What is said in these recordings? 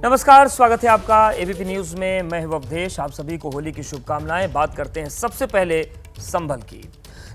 नमस्कार, स्वागत है आपका एबीपी न्यूज में। मैं हूं अवधेश। आप सभी को होली की शुभकामनाएं। बात करते हैं सबसे पहले संभल की।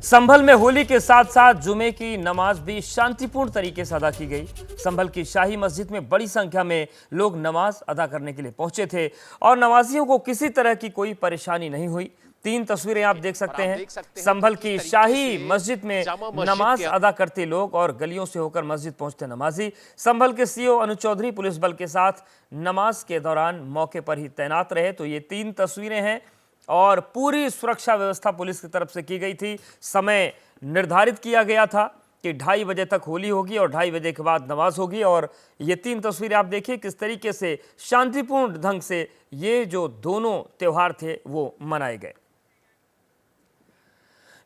संभल में होली के साथ साथ जुमे की नमाज भी शांतिपूर्ण तरीके से अदा की गई। संभल की शाही मस्जिद में बड़ी संख्या में लोग नमाज अदा करने के लिए पहुंचे थे और नमाजियों को किसी तरह की कोई परेशानी नहीं हुई। 3 तस्वीरें आप देख सकते हैं। संभल की शाही मस्जिद में नमाज अदा करते लोग और गलियों से होकर मस्जिद पहुंचते नमाजी। संभल के सीओ अनुज चौधरी पुलिस बल के साथ नमाज के दौरान मौके पर ही तैनात रहे। तो ये 3 तस्वीरें हैं और पूरी सुरक्षा व्यवस्था पुलिस की तरफ से की गई थी। समय निर्धारित किया गया था कि 2:30 बजे तक होली होगी और 2:30 बजे के बाद नमाज होगी। और ये 3 तस्वीरें आप देखिए किस तरीके से शांतिपूर्ण ढंग से ये जो दोनों त्योहार थे वो मनाए गए।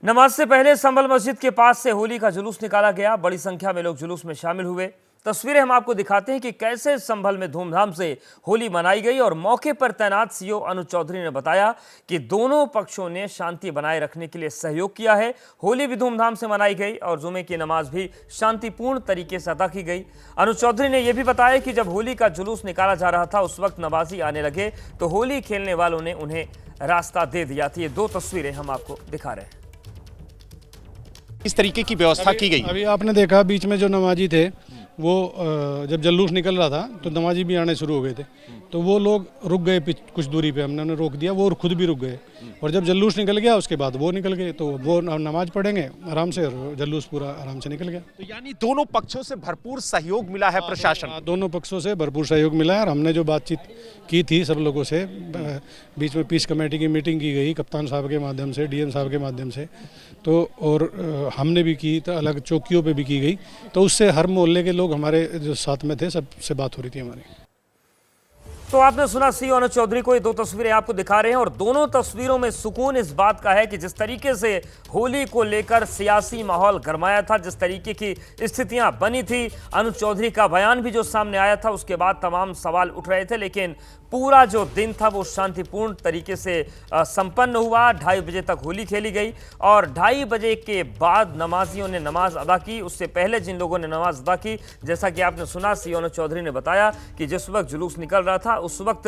नमाज से पहले संभल मस्जिद के पास से होली का जुलूस निकाला गया। बड़ी संख्या में लोग जुलूस में शामिल हुए। तस्वीरें हम आपको दिखाते हैं कि कैसे संभल में धूमधाम से होली मनाई गई। और मौके पर तैनात सीओ अनुज चौधरी ने बताया कि दोनों पक्षों ने शांति बनाए रखने के लिए सहयोग किया है। होली भी धूमधाम से मनाई गई और जुमे की नमाज भी शांतिपूर्ण तरीके से अदा की गई। अनुज चौधरी ने यह भी बताया कि जब होली का जुलूस निकाला जा रहा था उस वक्त नमाजी आने लगे तो होली खेलने वालों ने उन्हें रास्ता दे दिया था। ये 2 तस्वीरें हम आपको दिखा रहे हैं। इस तरीके की व्यवस्था की गई। अभी आपने देखा बीच में जो नमाजी थे वो जब जुलूस निकल रहा था तो नमाजी भी आने शुरू हो गए थे, तो वो लोग रुक गए कुछ दूरी पे, हमने उन्हें रोक दिया, वो खुद भी रुक गए। और जब जुलूस निकल गया उसके बाद वो निकल गए, तो वो नमाज पढ़ेंगे आराम से और जुलूस पूरा आराम से निकल गया। तो यानी दोनों पक्षों से भरपूर सहयोग मिला है प्रशासन। दोनों पक्षों से भरपूर सहयोग मिला है और हमने जो बातचीत की थी सब लोगों से, बीच में पीस कमेटी की मीटिंग की गई कप्तान साहब के माध्यम से, डीएम साहब के माध्यम से, तो और हमने भी की, तो अलग चौकियों पे भी की गई। तो उससे हर मोहल्ले के लोग हमारे जो साथ में थे सबसे बात हो रही थी हमारी। तो आपने सुना सीओ अनुज चौधरी को। ये 2 तस्वीरें आपको दिखा रहे हैं और दोनों तस्वीरों में सुकून इस बात का है कि जिस तरीके से होली को लेकर सियासी माहौल गरमाया था, जिस तरीके की स्थितियां बनी थी, अनुज चौधरी का बयान भी जो सामने आया था उसके बाद तमाम सवाल उठ रहे थे, लेकिन पूरा जो दिन था वो शांतिपूर्ण तरीके से संपन्न हुआ। 2:30 बजे तक होली खेली गई और 2:30 बजे के बाद नमाजियों ने नमाज अदा की। उससे पहले जिन लोगों ने नमाज अदा की, जैसा कि आपने सुना, सीओ अनुज चौधरी ने बताया कि जिस वक्त जुलूस निकल रहा था उस वक्त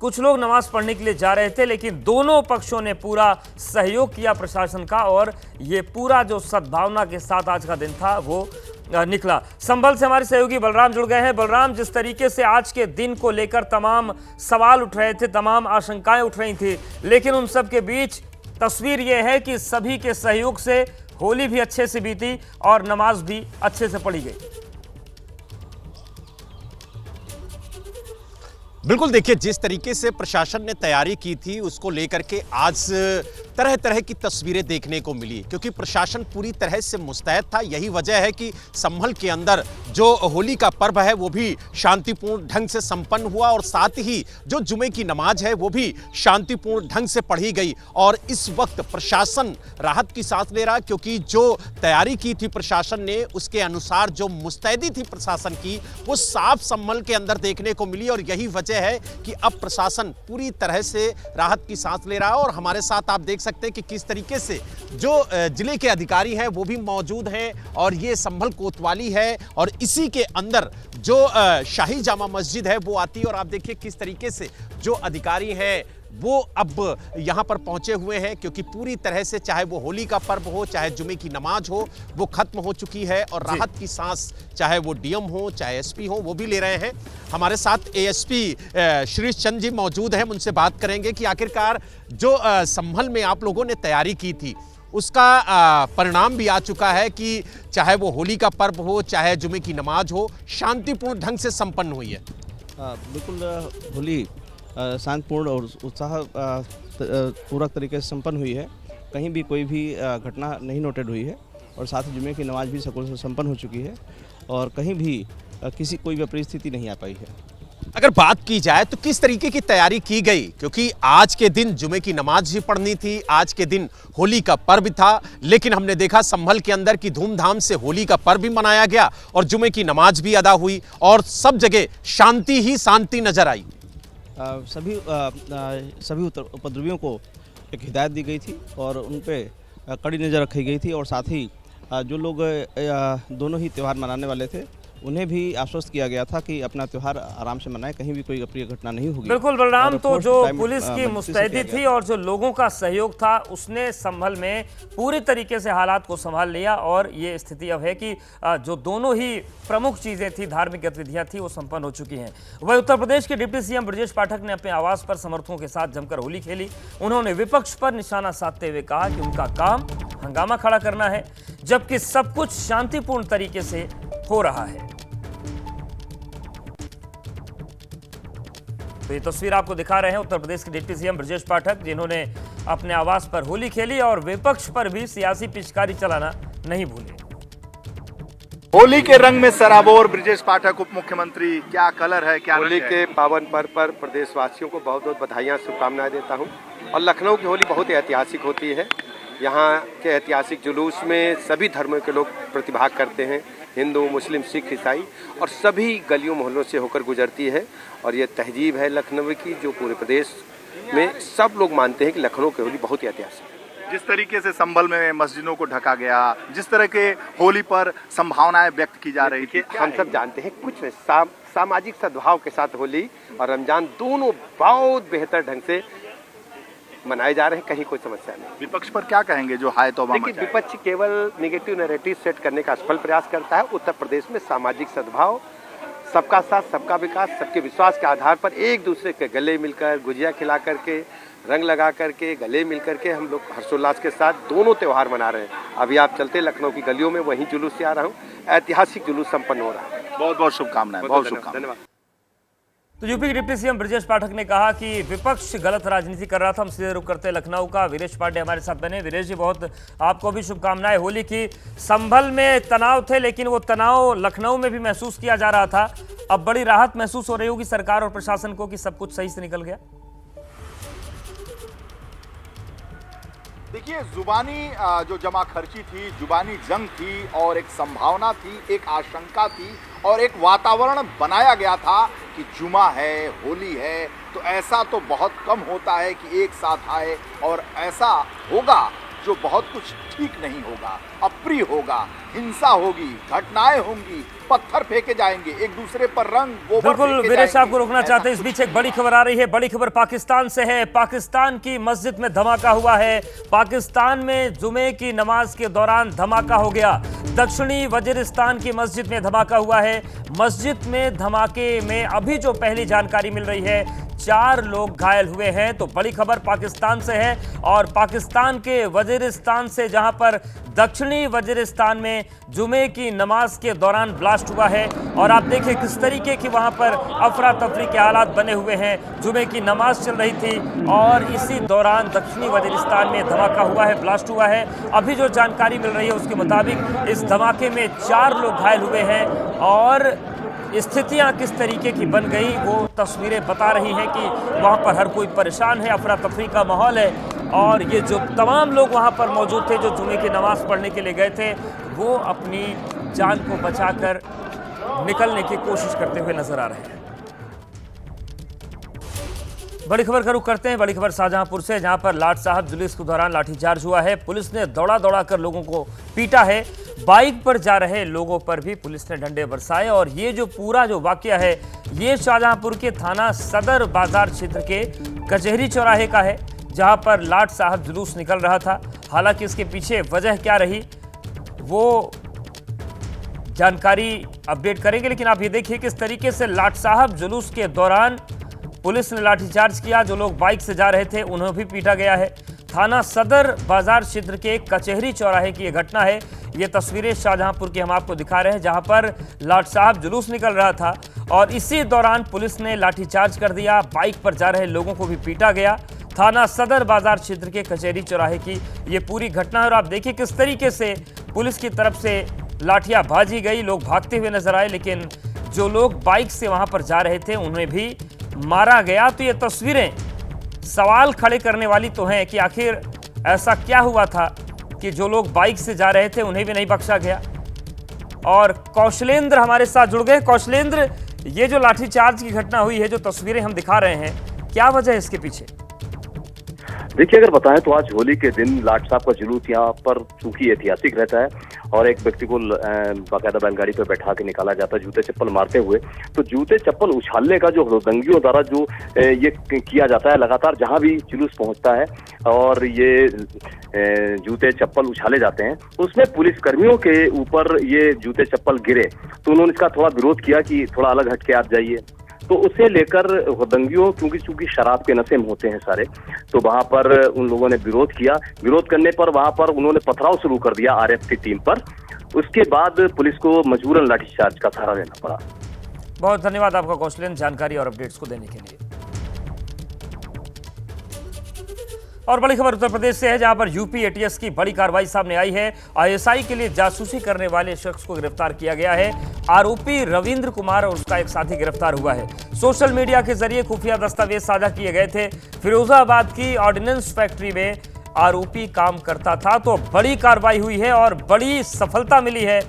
कुछ लोग नमाज पढ़ने के लिए जा रहे थे, लेकिन दोनों पक्षों ने पूरा सहयोग किया प्रशासन का और ये पूरा जो सद्भावना के साथ आज का दिन था वो निकला। संभल से हमारे सहयोगी बलराम जुड़ गए हैं। बलराम, जिस तरीके से आज के दिन को लेकर तमाम सवाल उठ रहे थे, तमाम आशंकाएं उठ रही थी, लेकिन उन सब के बीच तस्वीर ये है कि सभी के सहयोग से होली भी अच्छे से बीती और नमाज भी अच्छे से पढ़ी गई। बिल्कुल, देखिए जिस तरीके से प्रशासन ने तैयारी की थी उसको लेकर के आज तरह तरह की तस्वीरें देखने को मिली, क्योंकि प्रशासन पूरी तरह से मुस्तैद था। यही वजह है कि संभल के अंदर जो होली का पर्व है वो भी शांतिपूर्ण ढंग से संपन्न हुआ और साथ ही जो जुमे की नमाज है वो भी शांतिपूर्ण ढंग से पढ़ी गई। और इस वक्त प्रशासन राहत की सांस ले रहा, क्योंकि जो तैयारी की थी प्रशासन ने उसके अनुसार जो मुस्तैदी थी प्रशासन की वो साफ संभल के अंदर देखने को मिली। और यही वजह है कि अब प्रशासन पूरी तरह से राहत की सांस ले रहा है। और हमारे साथ आप देख सकते हैं कि किस तरीके से जो जिले के अधिकारी हैं वो भी मौजूद हैं और ये संभल कोतवाली है और इसी के अंदर जो शाही जामा मस्जिद है वो आती है। और आप देखिए किस तरीके से जो अधिकारी हैं वो अब यहाँ पर पहुंचे हुए हैं, क्योंकि पूरी तरह से चाहे वो होली का पर्व हो चाहे जुमे की नमाज हो वो खत्म हो चुकी है। और राहत की सांस चाहे वो डीएम हो चाहे एसपी हो वो भी ले रहे हैं। हमारे साथ एएसपी श्री चंद जी मौजूद हैं, उनसे बात करेंगे कि आखिरकार जो संभल में आप लोगों ने तैयारी की थी उसका परिणाम भी आ चुका है कि चाहे वो होली का पर्व हो चाहे जुमे की नमाज हो शांतिपूर्ण ढंग से संपन्न हुई है। बिल्कुल, होली शांतिपूर्ण और उत्साह पूरक तरीके से संपन्न हुई है। कहीं भी कोई भी घटना नहीं नोटेड हुई है और साथ ही जुमे की नमाज भी सुकून से संपन्न हो चुकी है और कहीं भी कोई विपरीत स्थिति नहीं आ पाई है। अगर बात की जाए तो किस तरीके की तैयारी की गई, क्योंकि आज के दिन जुमे की नमाज भी पढ़नी थी, आज के दिन होली का पर्व था, लेकिन हमने देखा संभल के अंदर की धूमधाम से होली का पर्व भी मनाया गया और जुमे की नमाज भी अदा हुई और सब जगह शांति ही शांति नजर आई। सभी उपद्रवियों को एक हिदायत दी गई थी और उन पर कड़ी नज़र रखी गई थी और साथ ही जो लोग दोनों ही त्यौहार मनाने वाले थे उन्हें भी आश्वस्त किया गया था कि अपना त्यौहार आराम से मनाएं, कहीं भी कोई अप्रिय घटना नहीं होगी। बिल्कुल बलराम, और तो फोर्स जो टाइम पुलिस की मजिस्ट्रेट से मुस्तैदी किया थी गया। और जो लोगों का सहयोग था उसने संभल में पूरी तरीके से हालात को संभाल लिया और ये स्थिति अब है कि जो दोनों ही प्रमुख चीजें थी, धार्मिक गतिविधियां थी, वो संपन्न हो चुकी हैं। वही उत्तर प्रदेश के डिप्टी सीएम ब्रजेश पाठक ने अपने आवास पर समर्थकों के साथ जमकर होली खेली। उन्होंने विपक्ष पर निशाना साधते हुए कहा कि उनका काम हंगामा खड़ा करना है, जबकि सब कुछ शांतिपूर्ण तरीके से हो रहा है। तो ये तस्वीर आपको दिखा रहे हैं उत्तर प्रदेश के डिप्टी सीएम ब्रजेश पाठक, जिन्होंने अपने आवास पर होली खेली और विपक्ष पर भी सियासी पिचकारी चलाना नहीं भूले। होली के रंग में सराबोर ब्रजेश पाठक उप मुख्यमंत्री, क्या कलर है, क्या होली रंग है? के पावन पर्व पर प्रदेशवासियों को बहुत बहुत बधाइयाँ, शुभकामनाएं देता हूं। और लखनऊ की होली बहुत ही ऐतिहासिक होती है। यहाँ के ऐतिहासिक जुलूस में सभी धर्मों के लोग प्रतिभाग करते हैं, हिंदू, मुस्लिम, सिख, ईसाई, और सभी गलियों मोहल्लों से होकर गुजरती है। और ये तहजीब है लखनऊ की, जो पूरे प्रदेश में सब लोग मानते हैं कि लखनऊ की होली बहुत ही ऐतिहासिक है। जिस तरीके से संभल में मस्जिदों को ढका गया, जिस तरह के होली पर संभावनाएं व्यक्त की जा रही थी, हम सब जानते हैं कुछ नहीं, सामाजिक सद्भाव के साथ होली और रमजान दोनों बहुत बेहतर ढंग से मनाए जा रहे हैं, कहीं कोई समस्या नहीं। विपक्ष पर क्या कहेंगे जो हाय तौबा देखिए, मचाए? विपक्ष केवल नेगेटिव नैरेटिव सेट करने का असफल प्रयास करता है। उत्तर प्रदेश में सामाजिक सद्भाव, सबका साथ, सबका विकास, सबके विश्वास के आधार पर एक दूसरे के गले मिलकर, गुजिया खिला करके, रंग लगा करके, गले मिल करके हम लोग हर्षोल्लास के साथ दोनों त्यौहार मना रहे हैं। अभी आप चलते लखनऊ की गलियों में, वहीं जुलूस से आ रहा हूँ, ऐतिहासिक जुलूस संपन्न हो रहा है। बहुत बहुत शुभकामनाएं, बहुत शुभकामनाएं। धन्यवाद। तो यूपी के डिप्टी सीएम ब्रजेश पाठक ने कहा कि विपक्ष गलत राजनीति कर रहा था। हम सीधे रुख करते लखनऊ का, वीरेश पांडे हमारे साथ बने। वीरेश जी, बहुत आपको भी शुभकामनाएं होली की। संभल में तनाव थे, लेकिन वो तनाव लखनऊ में भी महसूस किया जा रहा था। अब बड़ी राहत महसूस हो रही होगी सरकार और प्रशासन को कि सब कुछ सही से निकल गया। देखिए, जुबानी जो जमा खर्ची थी, जुबानी जंग थी, और एक संभावना थी, एक आशंका थी, और एक वातावरण बनाया गया था कि जुमा है, होली है, तो ऐसा तो बहुत कम होता है कि एक साथ आए, और ऐसा होगा जो बहुत कुछ ठीक नहीं होगा, अप्रिय होगा, हिंसा होगी, घटनाएं होंगी, पत्थर फेंके जाएंगे, एक दूसरे पर रंग गोबर बिल्कुल फेंके वीरेश, जाएंगे। आपको रोकना चाहते हैं। इस बीच एक बड़ी खबर आ रही है। बड़ी खबर पाकिस्तान से है। पाकिस्तान की मस्जिद में धमाका हुआ है। पाकिस्तान में जुमे की नमाज के दौरान धमाका हो गया। दक्षिणी वजीरिस्तान की मस्जिद में धमाका हुआ है। मस्जिद में धमाके में अभी जो पहली जानकारी मिल रही है, 4 लोग घायल हुए हैं। तो बड़ी खबर पाकिस्तान से है, और पाकिस्तान के वजीरिस्तान से, जहां पर दक्षिणी वजीरिस्तान में जुमे की नमाज के दौरान ब्लास्ट हुआ है। और आप देखिए किस तरीके की वहां पर अफरा तफरी के हालात बने हुए हैं। जुमे की नमाज चल रही थी और इसी दौरान दक्षिणी वजीरिस्तान में धमाका हुआ है, ब्लास्ट हुआ है। अभी जो जानकारी मिल रही है उसके मुताबिक इस धमाके में 4 लोग घायल हुए हैं, और स्थितियां किस तरीके की बन गई वो तस्वीरें बता रही हैं कि वहां पर हर कोई परेशान है, अफरा तफरी का माहौल है। और ये जो तमाम लोग वहां पर मौजूद थे जो जुमे की नमाज पढ़ने के लिए गए थे, वो अपनी जान को बचाकर निकलने की कोशिश करते हुए नजर आ रहे हैं। बड़ी खबर का रुख करते हैं। बड़ी खबर शाहजहांपुर से, जहां पर लाट साहब जुलूस के दौरान लाठीचार्ज हुआ है। पुलिस ने दौड़ा दौड़ा कर लोगों को पीटा है। बाइक पर जा रहे लोगों पर भी पुलिस ने डंडे बरसाए। और ये जो पूरा जो वाकया है, ये शाहजहांपुर के थाना सदर बाजार क्षेत्र के कचहरी चौराहे का है, जहां पर लाट साहब जुलूस निकल रहा था। हालांकि इसके पीछे वजह क्या रही वो जानकारी अपडेट करेंगे, लेकिन आप ये देखिए किस तरीके से लाट साहब जुलूस के दौरान पुलिस ने लाठीचार्ज किया। जो लोग बाइक से जा रहे थे उन्हें भी पीटा गया है। थाना सदर बाजार क्षेत्र के कचहरी चौराहे की यह घटना है। ये तस्वीरें शाहजहांपुर की हम आपको दिखा रहे हैं, जहां पर लाट साहब जुलूस निकल रहा था और इसी दौरान पुलिस ने लाठीचार्ज कर दिया। बाइक पर जा रहे लोगों को भी पीटा गया। थाना सदर बाजार क्षेत्र के कचहरी चौराहे की ये पूरी घटना है। और आप देखिए किस तरीके से पुलिस की तरफ से लाठियां भाजी गई, लोग भागते हुए नजर आए, लेकिन जो लोग बाइक से वहां पर जा रहे थे उन्हें भी मारा गया। तो ये तस्वीरें सवाल खड़े करने वाली तो हैं कि आखिर ऐसा क्या हुआ था कि जो लोग बाइक से जा रहे थे उन्हें भी नहीं बख्शा गया। और कौशलेंद्र हमारे साथ जुड़ गए। कौशलेंद्र, ये जो लाठीचार्ज की घटना हुई है, जो तस्वीरें हम दिखा रहे हैं, क्या वजह है इसके पीछे? देखिए, अगर बताएं तो आज होली के दिन लाट साहब का जुलूस यहाँ पर चूंकि ऐतिहासिक रहता है और एक व्यक्ति को बाकायदा बैलगाड़ी पर बैठा के निकाला जाता है जूते चप्पल मारते हुए, तो जूते चप्पल उछालने का जो हुड़दंगियों द्वारा जो ये किया जाता है लगातार जहां भी जुलूस पहुंचता है और ये जूते चप्पल उछाले जाते हैं, उसमें पुलिसकर्मियों के ऊपर ये जूते चप्पल गिरे तो उन्होंने इसका थोड़ा विरोध किया कि थोड़ा अलग हट के आप जाइए। तो उसे लेकर हुड़दंगियों क्योंकि शराब के नशे में होते हैं सारे, तो वहां पर उन लोगों ने विरोध किया। विरोध करने पर वहां पर उन्होंने पथराव शुरू कर दिया आरएफ की टीम पर। उसके बाद पुलिस को मजबूरन लाठीचार्ज का सहारा लेना पड़ा। बहुत धन्यवाद आपका कौशलेंद्र, जानकारी और अपडेट्स को देने के लिए। और बड़ी खबर उत्तर प्रदेश से है, जहां पर यूपी एटीएस की बड़ी कार्रवाई सामने आई है। आईएसआई के लिए जासूसी करने वाले शख्स को गिरफ्तार किया गया है। आरोपी रविंद्र कुमार और उसका एक साथी गिरफ्तार हुआ है। सोशल मीडिया के जरिए खुफिया दस्तावेज साझा किए गए थे। फिरोजाबाद की ऑर्डिनेंस फैक्ट्री में आरोपी काम करता था। तो बड़ी कार्रवाई हुई है और बड़ी सफलता मिली है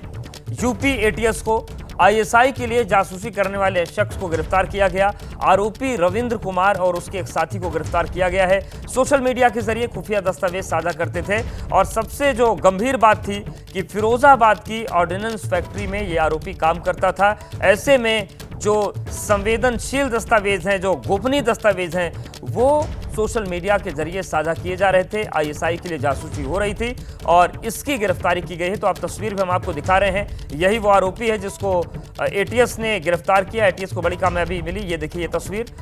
यूपी एटीएस को। आईएसआई के लिए जासूसी करने वाले शख्स को गिरफ्तार किया गया। आरोपी रविंद्र कुमार और उसके एक साथी को गिरफ्तार किया गया है। सोशल मीडिया के जरिए खुफिया दस्तावेज साझा करते थे और सबसे जो गंभीर बात थी कि फिरोजाबाद की ऑर्डिनेंस फैक्ट्री में ये आरोपी काम करता था। ऐसे में जो संवेदनशील दस्तावेज हैं, जो गोपनीय दस्तावेज हैं, वो सोशल मीडिया के जरिए साझा किए जा रहे थे। आईएसआई के लिए जासूसी हो रही थी और इसकी गिरफ्तारी की गई है। तो आप तस्वीर में हम आपको दिखा रहे हैं, यही वो आरोपी है जिसको एटीएस ने गिरफ्तार किया। एटीएस को बड़ी कामयाबी मिली। ये देखिए ये तस्वीर,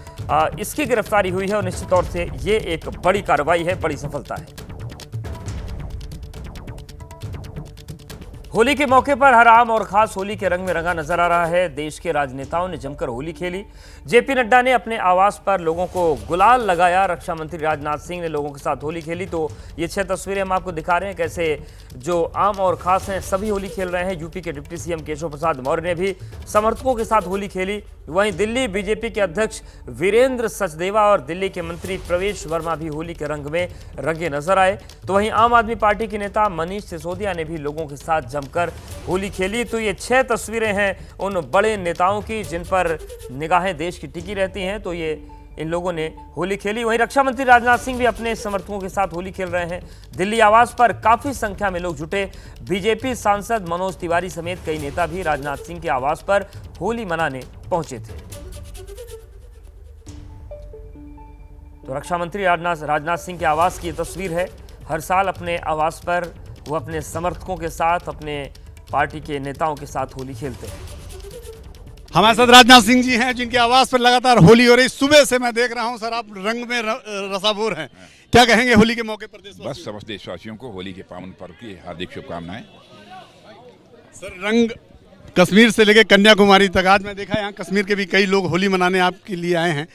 इसकी गिरफ्तारी हुई है और निश्चित तौर से ये एक बड़ी कार्रवाई है, बड़ी सफलता है। होली के मौके पर हर आम और खास होली के रंग में रंगा नजर आ रहा है। देश के राजनेताओं ने जमकर होली खेली। जेपी नड्डा ने अपने आवास पर लोगों को गुलाल लगाया। रक्षा मंत्री राजनाथ सिंह ने लोगों के साथ होली खेली। तो ये 6 तस्वीरें हम आपको दिखा रहे हैं, कैसे जो आम और खास हैं सभी होली खेल रहे हैं। यूपी के डिप्टी सीएम केशव प्रसाद मौर्य ने भी समर्थकों के साथ होली खेली। वहीं दिल्ली बीजेपी के अध्यक्ष वीरेंद्र सचदेवा और दिल्ली के मंत्री प्रवेश वर्मा भी होली के रंग में रंगे नजर आए। तो वहीं आम आदमी पार्टी के नेता मनीष सिसोदिया ने भी लोगों के साथ जमकर होली खेली। तो ये 6 तस्वीरें हैं उन बड़े नेताओं की जिन पर निगाहें देश की टिकी रहती हैं। तो ये इन लोगों ने होली खेली। वहीं रक्षा मंत्री राजनाथ सिंह भी अपने समर्थकों के साथ होली खेल रहे हैं। दिल्ली आवास पर काफी संख्या में लोग जुटे। बीजेपी सांसद मनोज तिवारी समेत कई नेता भी राजनाथ सिंह के आवास पर होली मनाने पहुंचे थे। तो रक्षा मंत्री राजनाथ सिंह के आवास की तस्वीर है। हर साल अपने आवास पर वो अपने समर्थकों के साथ, अपने पार्टी के नेताओं के साथ होली खेलते हैं। हमारे साथ राजनाथ सिंह जी हैं जिनके आवास पर लगातार होली हो रही। सुबह से मैं देख रहा हूं सर, आप रंग में रसाभूर हैं। क्या कहेंगे होली के मौके पर? बस समस्त देशवासियों को होली के पावन पर्व की हार्दिक शुभकामनाएं। सर, रंग कश्मीर से लेकर कन्याकुमारी तक, आज मैं देखा यहाँ कश्मीर के भी कई लोग होली मनाने आपके लिए आए हैं।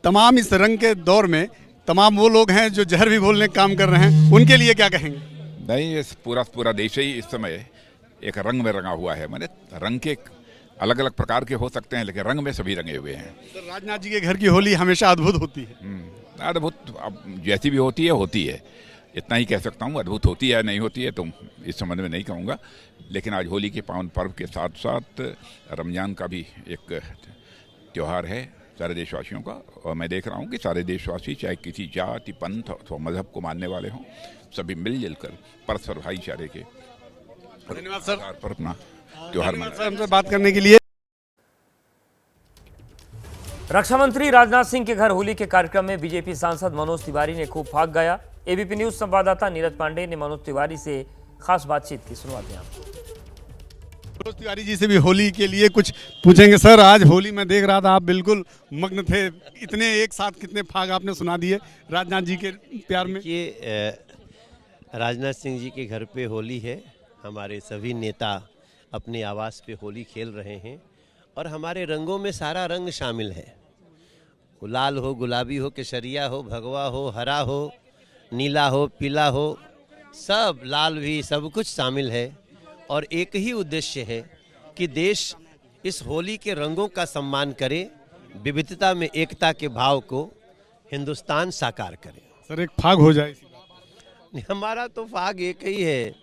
तमाम इस रंग के दौर में तमाम वो लोग हैं जो जहर भी घोलने का काम कर रहे हैं, उनके लिए क्या कहेंगे? नहीं, इस पूरा देश ही इस समय एक रंग में रंगा हुआ है। मैंने रंग के अलग अलग प्रकार के हो सकते हैं, लेकिन रंग में सभी रंगे हुए हैं। सर, राजनाथ जी के घर की होली हमेशा अद्भुत होती है। अद्भुत अब जैसी भी होती है, इतना ही कह सकता हूँ। अद्भुत होती है नहीं होती है तो इस संबंध में नहीं कहूँगा। लेकिन आज होली के पावन पर्व के साथ साथ रमजान का भी एक त्यौहार है सारे देशवासियों का। और मैं देख रहा हूँ कि सारे देशवासी, चाहे किसी जाति, पंथ अथवा मजहब को मानने वाले हों, सभी मिलजुल कर परस्पर भाईचारे के धन्यवाद सर पर अपना त्योहार मनाया। हमसे बात करने के लिए। रक्षा मंत्री राजनाथ सिंह के घर होली के कार्यक्रम में बीजेपी सांसद मनोज तिवारी ने खूब फाग गाया। एबीपी न्यूज संवाददाता नीरज पांडे ने मनोज तिवारी से खास बातचीत की। सुनवाते हैं आपको। मनोज तिवारी जी से भी होली के लिए कुछ पूछेंगे। सर, आज होली में देख रहा था आप बिल्कुल मग्न थे। इतने एक साथ कितने फाग आपने सुना दिए राजनाथ जी के प्यार में? ये राजनाथ सिंह जी के घर पे होली है। हमारे सभी नेता अपने आवास पे होली खेल रहे हैं और हमारे रंगों में सारा रंग शामिल है। लाल हो, गुलाबी हो, केसरिया हो, भगवा हो, हरा हो, नीला हो, पीला हो, सब लाल भी, सब कुछ शामिल है। और एक ही उद्देश्य है कि देश इस होली के रंगों का सम्मान करे, विविधता में एकता के भाव को हिंदुस्तान साकार करे। सर, एक फाग हो जाए। हमारा तो फाग एक ही है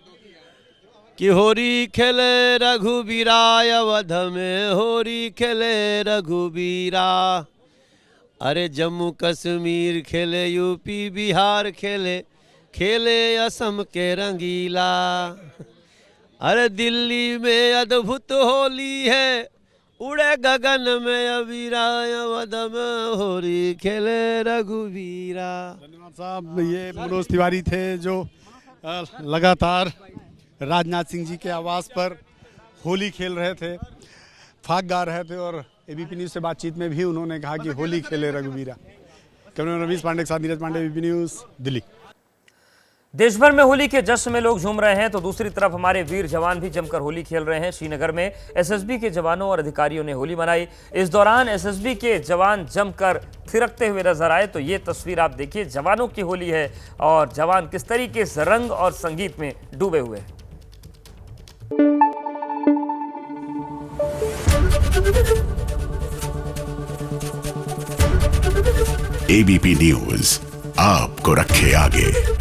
कि होरी खेले रघुबीरा, अवध में होरी खेले रघुबीरा। अरे जम्मू कश्मीर खेले, यूपी बिहार खेले, खेले असम के रंगीला। अरे दिल्ली में अद्भुत होली है, उड़े गगन में अबीरा, अवध में होली खेले रघुवीरा। धन्यवाद साहब। ये मनोज तिवारी थे जो लगातार राजनाथ सिंह जी के आवास पर होली खेल रहे थे, फाग गा रहे थे, और एबीपी न्यूज़ से बातचीत में भी उन्होंने कहा कि होली खेले रघुवीरा। कैमरामैन रवीश पांडे के साथ नीरज पांडे, एबीपी न्यूज़, दिल्ली। देश भर में होली के जश्न में लोग झूम रहे हैं तो दूसरी तरफ हमारे वीर जवान भी जमकर होली खेल रहे हैं। श्रीनगर में एसएसबी के जवानों और अधिकारियों ने होली मनाई। इस दौरान एसएसबी के जवान जमकर थिरकते हुए नजर आए। तो ये तस्वीर आप देखिए, जवानों की होली है और जवान किस तरीके से रंग और संगीत में डूबे हुए हैं। एबीपी न्यूज़ आपको रखे आगे।